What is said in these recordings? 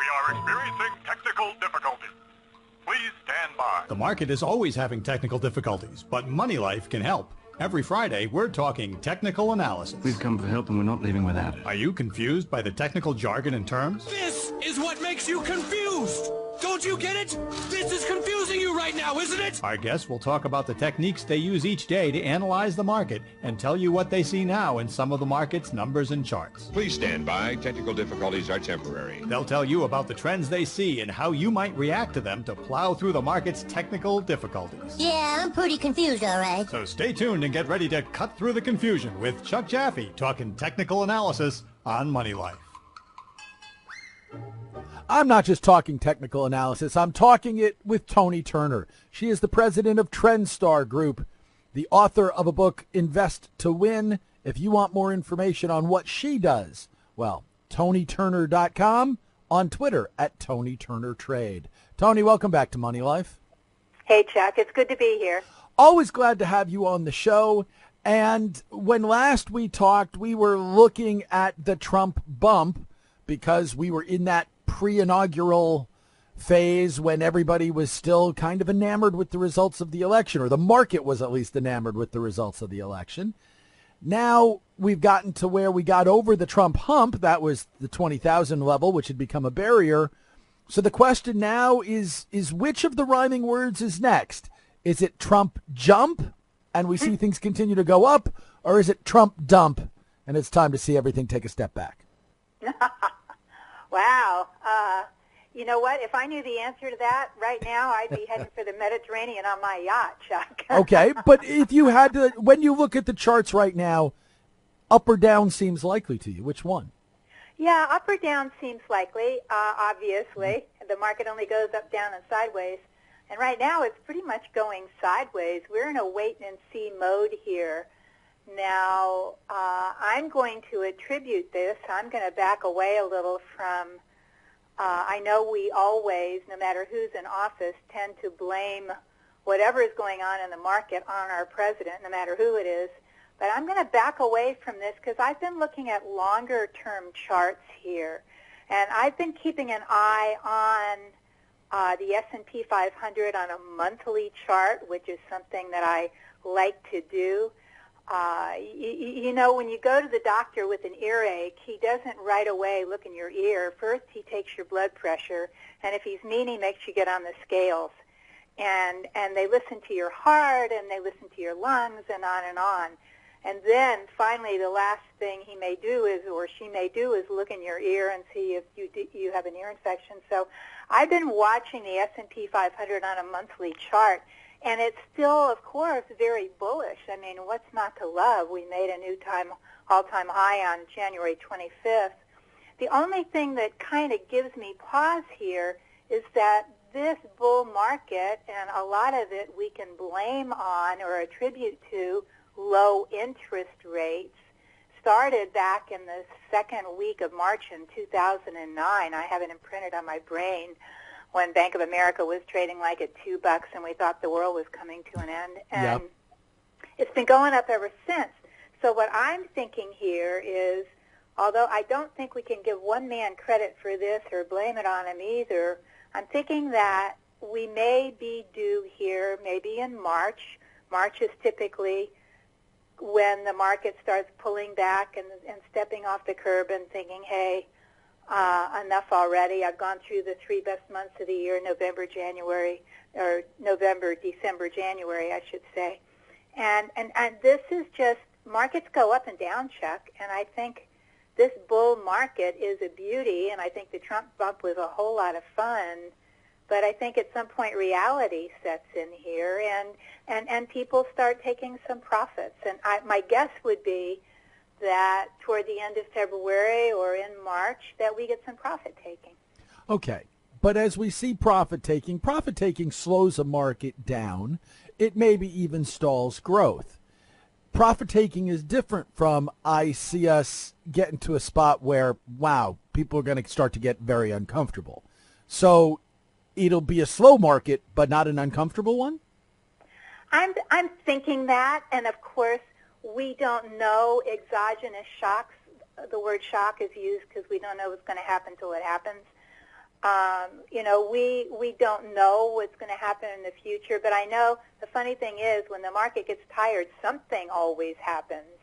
We are experiencing technical difficulties. Please stand by. The market is always having technical difficulties, but MoneyLife can help. Every Friday, we're talking technical analysis. We've come for help and we're not leaving without it. Are you confused by the technical jargon and terms? This is what makes you confused! Don't you get it? This is confusing you right now, isn't it? Our guests will talk about the techniques they use each day to analyze the market and tell you what they see now in some of the market's numbers and charts. Please stand by. Technical difficulties are temporary. They'll tell you about the trends they see and how you might react to them to plow through the market's technical difficulties. Yeah, I'm pretty confused, all right. So stay tuned and get ready to cut through the confusion with Chuck Jaffe talking technical analysis on MoneyLife. I'm not just talking technical analysis. I'm talking it with Toni Turner. She is the president of TrendStar Group, the author of a book, Invest to Win. If you want more information on what she does, well, ToniTurner.com, on Twitter at Toni Turner Trade. Toni, welcome back to Money Life. Hey, Chuck. It's good to be here. Always glad to have you on the show. And when last we talked, we were looking at the Trump bump because we were in that pre-inaugural phase when everybody was still kind of enamored with the results of the election, or the market was at least enamored with the results of the election. Now we've gotten to where we got over the Trump hump. That was the 20,000 level, which had become a barrier. So the question now is which of the rhyming words is next? Is it Trump jump and we see things continue to go up, or is it Trump dump and it's time to see everything take a step back? Wow. You know what? If I knew the answer to that right now, I'd be heading for the Mediterranean on my yacht, Chuck. Okay, but if you had to, when you look at the charts right now, up or down seems likely to you. Which one? Yeah, up or down seems likely, obviously. The market only goes up, down, and sideways. And right now it's pretty much going sideways. We're in a wait-and-see mode here. Now, I'm going to attribute this. I'm going to back away a little from, I know we always, no matter who's in office, tend to blame whatever is going on in the market on our president, no matter who it is. But I'm going to back away from this because I've been looking at longer-term charts here. And I've been keeping an eye on the S&P 500 on a monthly chart, which is something that I like to do. You know, when you go to the doctor with an earache, he doesn't right away look in your ear. First, he takes your blood pressure, and if he's mean, he makes you get on the scales. And they listen to your heart, and they listen to your lungs, and on and on. And then, finally, the last thing he may do is, or she may do, is look in your ear and see if you have an ear infection. So I've been watching the S&P 500 on a monthly chart. And it's still, of course, very bullish. I mean, what's not to love? We made a new all-time high on January 25th. The only thing that kind of gives me pause here is that this bull market, and a lot of it we can blame on or attribute to low interest rates, started back in the second week of March in 2009. I have it imprinted on my brain, when Bank of America was trading like at $2 and we thought the world was coming to an end. And It's been going up ever since. So what I'm thinking here is, although I don't think we can give one man credit for this or blame it on him either, I'm thinking that we may be due here maybe in March. March is typically when the market starts pulling back and stepping off the curb and thinking, hey, enough already. I've gone through the three best months of the year, November, December, January, I should say. And this is just, markets go up and down, Chuck, and I think this bull market is a beauty, and I think the Trump bump was a whole lot of fun, but I think at some point reality sets in here, and people start taking some profits. And my guess would be that toward the end of February or in March that we get some profit taking. Okay. But as we see profit taking slows a market down. It maybe even stalls growth. Profit taking is different from I see us getting to a spot where, wow, people are going to start to get very uncomfortable. So it'll be a slow market, but not an uncomfortable one? I'm thinking that, and of course, we don't know exogenous shocks. The word shock is used because we don't know what's going to happen until it happens. We don't know what's going to happen in the future, but I know the funny thing is when the market gets tired, something always happens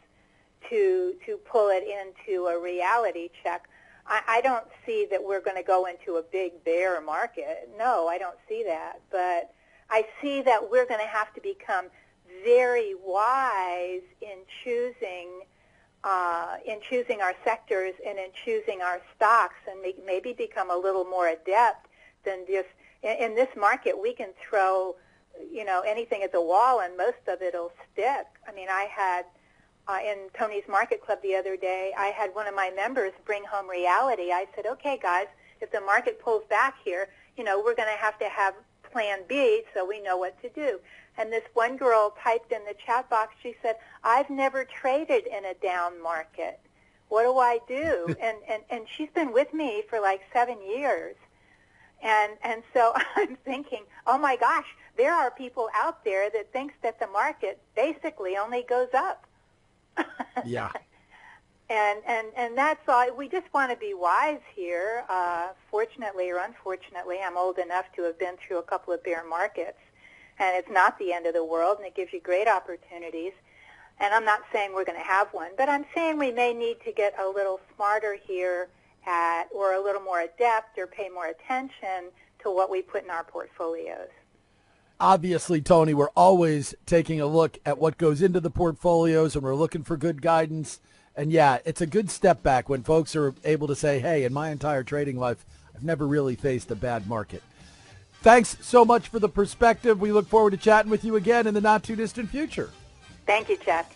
to pull it into a reality check. I don't see that we're going to go into a big bear market. No, I don't see that. But I see that we're going to have to become very wise in choosing our sectors and in choosing our stocks, and maybe become a little more adept than just in this market. We can throw anything at the wall and most of it'll stick. I mean, I had in Tony's Market Club the other day, I had one of my members bring home reality. I said, okay, guys, if the market pulls back here, we're going to have plan B so we know what to do. And this one girl typed in the chat box, she said, I've never traded in a down market. What do I do? and she's been with me for like 7 years. And so I'm thinking, oh my gosh, there are people out there that thinks that the market basically only goes up. Yeah. And that's all. We just want to be wise here. Fortunately or unfortunately, I'm old enough to have been through a couple of bear markets, and it's not the end of the world, and it gives you great opportunities. And I'm not saying we're going to have one, but I'm saying we may need to get a little smarter here or a little more adept or pay more attention to what we put in our portfolios. Obviously, Toni, we're always taking a look at what goes into the portfolios, and we're looking for good guidance. And, yeah, it's a good step back when folks are able to say, hey, in my entire trading life, I've never really faced a bad market. Thanks so much for the perspective. We look forward to chatting with you again in the not-too-distant future. Thank you, Chuck.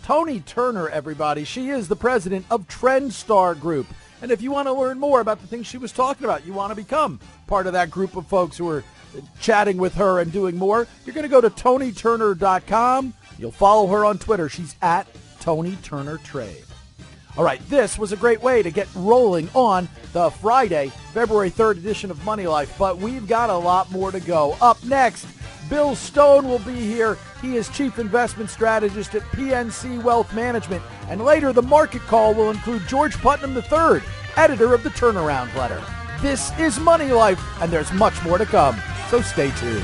Toni Turner, everybody. She is the president of TrendStar Group. And if you want to learn more about the things she was talking about, you want to become part of that group of folks who are chatting with her and doing more, you're going to go to ToniTurner.com. You'll follow her on Twitter. She's at Toni Turner Trade. All right, this was a great way to get rolling on the Friday, February 3rd edition of Money Life, but we've got a lot more to go. Up next, Bill Stone will be here. He is Chief Investment Strategist at PNC Wealth Management. And later, the market call will include George Putnam III, editor of the Turnaround Letter. This is Money Life, and there's much more to come, so stay tuned.